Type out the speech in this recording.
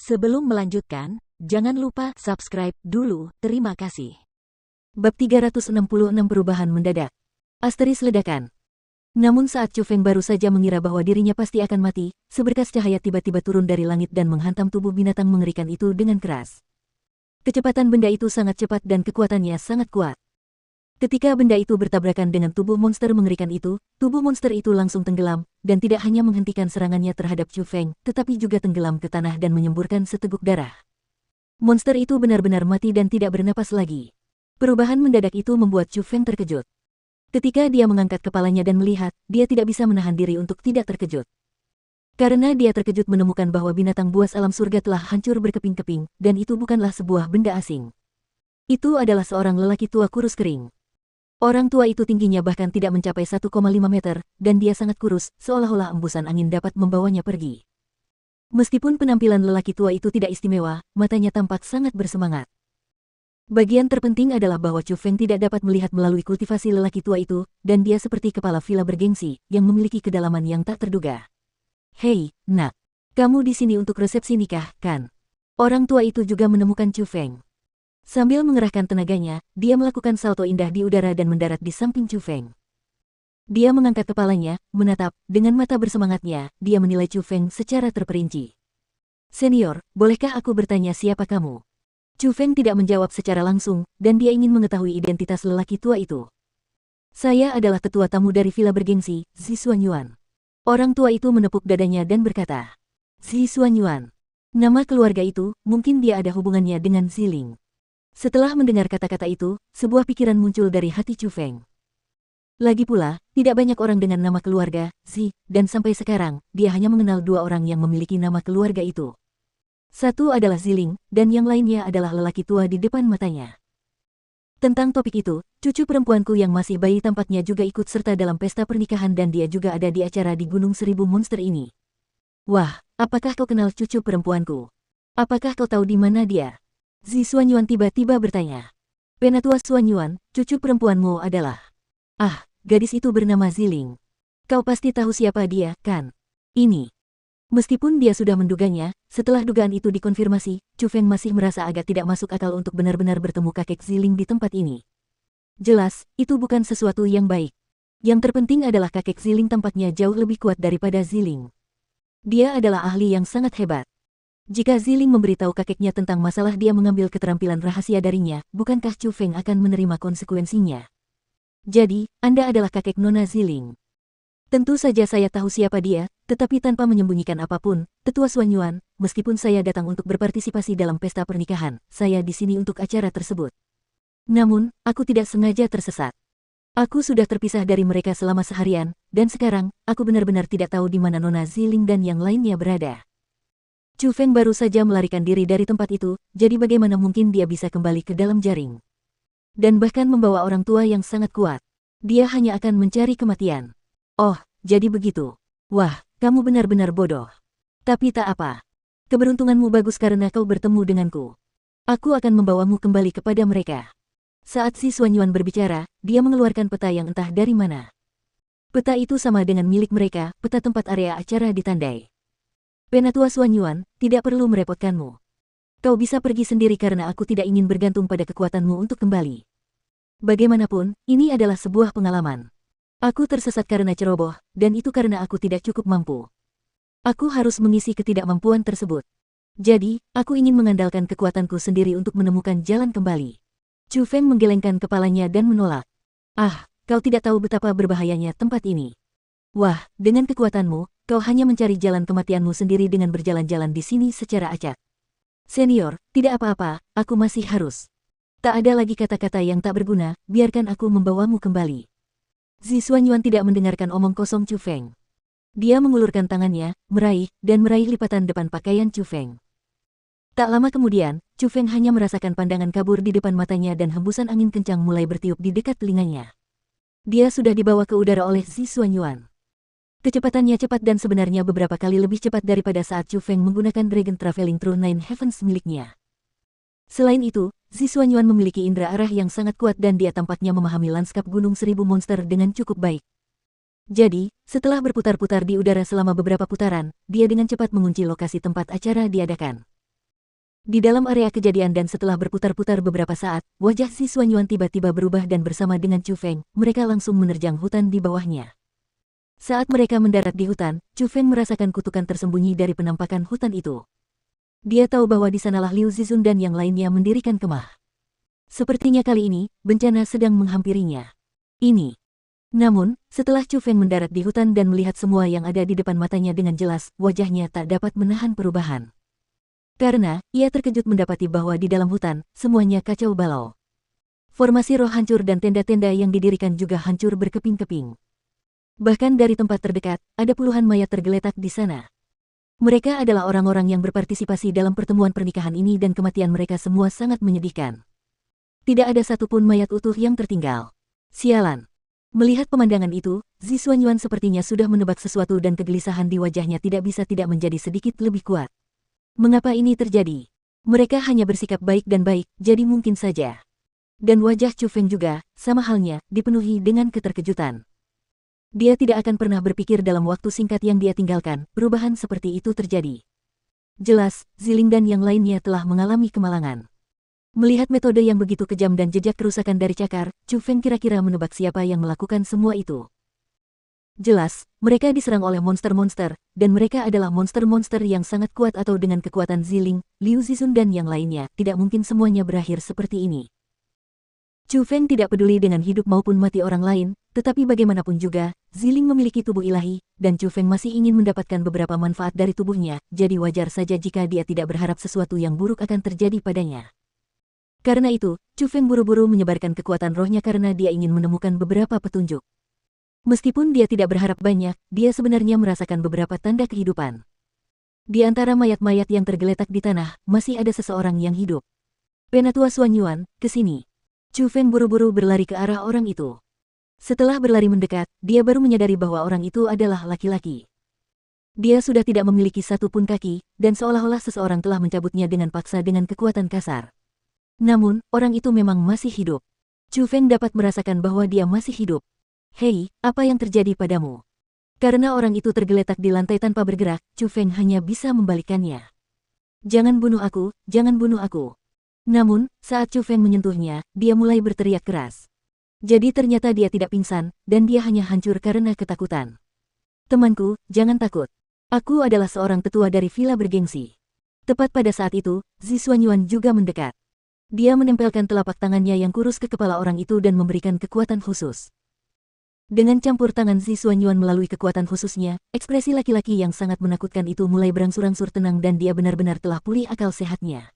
Sebelum melanjutkan, jangan lupa subscribe dulu, terima kasih. Bab 366 Perubahan Mendadak. Asteris ledakan. Namun saat Chu Feng baru saja mengira bahwa dirinya pasti akan mati, seberkas cahaya tiba-tiba turun dari langit dan menghantam tubuh binatang mengerikan itu dengan keras. Kecepatan benda itu sangat cepat dan kekuatannya sangat kuat. Ketika benda itu bertabrakan dengan tubuh monster mengerikan itu, tubuh monster itu langsung tenggelam, dan tidak hanya menghentikan serangannya terhadap Chu Feng, tetapi juga tenggelam ke tanah dan menyemburkan seteguk darah. Monster itu benar-benar mati dan tidak bernapas lagi. Perubahan mendadak itu membuat Chu Feng terkejut. Ketika dia mengangkat kepalanya dan melihat, dia tidak bisa menahan diri untuk tidak terkejut. Karena dia terkejut menemukan bahwa binatang buas alam surga telah hancur berkeping-keping, dan itu bukanlah sebuah benda asing. Itu adalah seorang lelaki tua kurus kering. Orang tua itu tingginya bahkan tidak mencapai 1,5 meter, dan dia sangat kurus, seolah-olah embusan angin dapat membawanya pergi. Meskipun penampilan lelaki tua itu tidak istimewa, matanya tampak sangat bersemangat. Bagian terpenting adalah bahwa Chu Feng tidak dapat melihat melalui kultivasi lelaki tua itu, dan dia seperti kepala villa bergengsi, yang memiliki kedalaman yang tak terduga. Hei, nak. Kamu di sini untuk resepsi nikah, kan? Orang tua itu juga menemukan Chu Feng. Sambil mengerahkan tenaganya, dia melakukan salto indah di udara dan mendarat di samping Chu Feng. Dia mengangkat kepalanya, menatap, dengan mata bersemangatnya, dia menilai Chu Feng secara terperinci. Senior, bolehkah aku bertanya siapa kamu? Chu Feng tidak menjawab secara langsung, dan dia ingin mengetahui identitas lelaki tua itu. Saya adalah tetua tamu dari villa bergengsi, Zi Xuanyuan. Orang tua itu menepuk dadanya dan berkata, Zi Xuanyuan. Nama keluarga itu, mungkin dia ada hubungannya dengan Ziling. Setelah mendengar kata-kata itu, sebuah pikiran muncul dari hati Chu Feng. Lagi pula, tidak banyak orang dengan nama keluarga, Zi, dan sampai sekarang, dia hanya mengenal dua orang yang memiliki nama keluarga itu. Satu adalah Ziling, dan yang lainnya adalah lelaki tua di depan matanya. Tentang topik itu, cucu perempuanku yang masih bayi tampaknya juga ikut serta dalam pesta pernikahan dan dia juga ada di acara di Gunung Seribu Monster ini. Wah, apakah kau kenal cucu perempuanku? Apakah kau tahu di mana dia? Zi Xuanyuan tiba-tiba bertanya. Penatua Xuanyuan, cucu perempuanmu adalah... Ah, gadis itu bernama Ziling. Kau pasti tahu siapa dia, kan? Ini. Meskipun dia sudah menduganya, setelah dugaan itu dikonfirmasi, Chu Feng masih merasa agak tidak masuk akal untuk benar-benar bertemu kakek Ziling di tempat ini. Jelas, itu bukan sesuatu yang baik. Yang terpenting adalah kakek Ziling tampaknya jauh lebih kuat daripada Ziling. Dia adalah ahli yang sangat hebat. Jika Ziling memberitahu kakeknya tentang masalah dia mengambil keterampilan rahasia darinya, bukankah Chu Feng akan menerima konsekuensinya? Jadi, Anda adalah kakek Nona Ziling. Tentu saja saya tahu siapa dia, tetapi tanpa menyembunyikan apapun, Tetua Xuanyuan, meskipun saya datang untuk berpartisipasi dalam pesta pernikahan, saya di sini untuk acara tersebut. Namun, aku tidak sengaja tersesat. Aku sudah terpisah dari mereka selama seharian, dan sekarang, aku benar-benar tidak tahu di mana Nona Ziling dan yang lainnya berada. Chu Feng baru saja melarikan diri dari tempat itu, jadi bagaimana mungkin dia bisa kembali ke dalam jaring? Dan bahkan membawa orang tua yang sangat kuat. Dia hanya akan mencari kematian. Oh, jadi begitu. Wah, kamu benar-benar bodoh. Tapi tak apa. Keberuntunganmu bagus karena kau bertemu denganku. Aku akan membawamu kembali kepada mereka. Saat Zi Xuanyuan berbicara, dia mengeluarkan peta yang entah dari mana. Peta itu sama dengan milik mereka, peta tempat area acara ditandai. Penatua Xuanyuan, tidak perlu merepotkanmu. Kau bisa pergi sendiri karena aku tidak ingin bergantung pada kekuatanmu untuk kembali. Bagaimanapun, ini adalah sebuah pengalaman. Aku tersesat karena ceroboh, dan itu karena aku tidak cukup mampu. Aku harus mengisi ketidakmampuan tersebut. Jadi, aku ingin mengandalkan kekuatanku sendiri untuk menemukan jalan kembali. Chu Feng menggelengkan kepalanya dan menolak. Ah, kau tidak tahu betapa berbahayanya tempat ini. Wah, dengan kekuatanmu, kau hanya mencari jalan kematianmu sendiri dengan berjalan-jalan di sini secara acak. Senior, tidak apa-apa, aku masih harus. Tak ada lagi kata-kata yang tak berguna, biarkan aku membawamu kembali. Zi Xuanyuan tidak mendengarkan omong kosong Chu Feng. Dia mengulurkan tangannya, meraih lipatan depan pakaian Chu Feng. Tak lama kemudian, Chu Feng hanya merasakan pandangan kabur di depan matanya dan hembusan angin kencang mulai bertiup di dekat telinganya. Dia sudah dibawa ke udara oleh Zi Xuanyuan. Kecepatannya cepat dan sebenarnya beberapa kali lebih cepat daripada saat Chu Feng menggunakan Dragon Traveling Through Nine Heavens miliknya. Selain itu, Zi Xuanyuan memiliki indera arah yang sangat kuat dan dia tampaknya memahami lanskap Gunung Seribu Monster dengan cukup baik. Jadi, setelah berputar-putar di udara selama beberapa putaran, dia dengan cepat mengunci lokasi tempat acara diadakan. Di dalam area kejadian dan setelah berputar-putar beberapa saat, wajah si Xuanyuan tiba-tiba berubah dan bersama dengan Chu Feng, mereka langsung menerjang hutan di bawahnya. Saat mereka mendarat di hutan, Chu Feng merasakan kutukan tersembunyi dari penampakan hutan itu. Dia tahu bahwa di sanalah Liu Zizun dan yang lainnya mendirikan kemah. Sepertinya kali ini, bencana sedang menghampirinya. Ini. Namun, setelah Chu Feng mendarat di hutan dan melihat semua yang ada di depan matanya dengan jelas, wajahnya tak dapat menahan perubahan. Karena, ia terkejut mendapati bahwa di dalam hutan, semuanya kacau balau. Formasi roh hancur dan tenda-tenda yang didirikan juga hancur berkeping-keping. Bahkan dari tempat terdekat, ada puluhan mayat tergeletak di sana. Mereka adalah orang-orang yang berpartisipasi dalam pertemuan pernikahan ini dan kematian mereka semua sangat menyedihkan. Tidak ada satupun mayat utuh yang tertinggal. Sialan. Melihat pemandangan itu, Zi Xuanyuan sepertinya sudah menebak sesuatu dan kegelisahan di wajahnya tidak bisa tidak menjadi sedikit lebih kuat. Mengapa ini terjadi? Mereka hanya bersikap baik dan baik, jadi mungkin saja. Dan wajah Chu Feng juga, sama halnya, dipenuhi dengan keterkejutan. Dia tidak akan pernah berpikir dalam waktu singkat yang dia tinggalkan, perubahan seperti itu terjadi. Jelas, Ziling dan yang lainnya telah mengalami kemalangan. Melihat metode yang begitu kejam dan jejak kerusakan dari cakar, Chu Feng kira-kira menebak siapa yang melakukan semua itu. Jelas, mereka diserang oleh monster-monster, dan mereka adalah monster-monster yang sangat kuat atau dengan kekuatan Ziling, Liu Zizun dan yang lainnya, tidak mungkin semuanya berakhir seperti ini. Chu Feng tidak peduli dengan hidup maupun mati orang lain, tetapi bagaimanapun juga, Ziling memiliki tubuh ilahi, dan Chu Feng masih ingin mendapatkan beberapa manfaat dari tubuhnya, jadi wajar saja jika dia tidak berharap sesuatu yang buruk akan terjadi padanya. Karena itu, Chu Feng buru-buru menyebarkan kekuatan rohnya karena dia ingin menemukan beberapa petunjuk. Meskipun dia tidak berharap banyak, dia sebenarnya merasakan beberapa tanda kehidupan. Di antara mayat-mayat yang tergeletak di tanah, masih ada seseorang yang hidup. Penatua Xuanyuan, ke sini. Chu Feng buru-buru berlari ke arah orang itu. Setelah berlari mendekat, dia baru menyadari bahwa orang itu adalah laki-laki. Dia sudah tidak memiliki satupun kaki, dan seolah-olah seseorang telah mencabutnya dengan paksa dengan kekuatan kasar. Namun, orang itu memang masih hidup. Chu Feng dapat merasakan bahwa dia masih hidup. Hei, apa yang terjadi padamu? Karena orang itu tergeletak di lantai tanpa bergerak, Chu Feng hanya bisa membalikannya. Jangan bunuh aku, jangan bunuh aku. Namun, saat Chu Feng menyentuhnya, dia mulai berteriak keras. Jadi ternyata dia tidak pingsan, dan dia hanya hancur karena ketakutan. Temanku, jangan takut. Aku adalah seorang tetua dari villa bergengsi. Tepat pada saat itu, Zi Xuanyuan juga mendekat. Dia menempelkan telapak tangannya yang kurus ke kepala orang itu dan memberikan kekuatan khusus. Dengan campur tangan Zi Xuanyuan melalui kekuatan khususnya, ekspresi laki-laki yang sangat menakutkan itu mulai berangsur-angsur tenang dan dia benar-benar telah pulih akal sehatnya.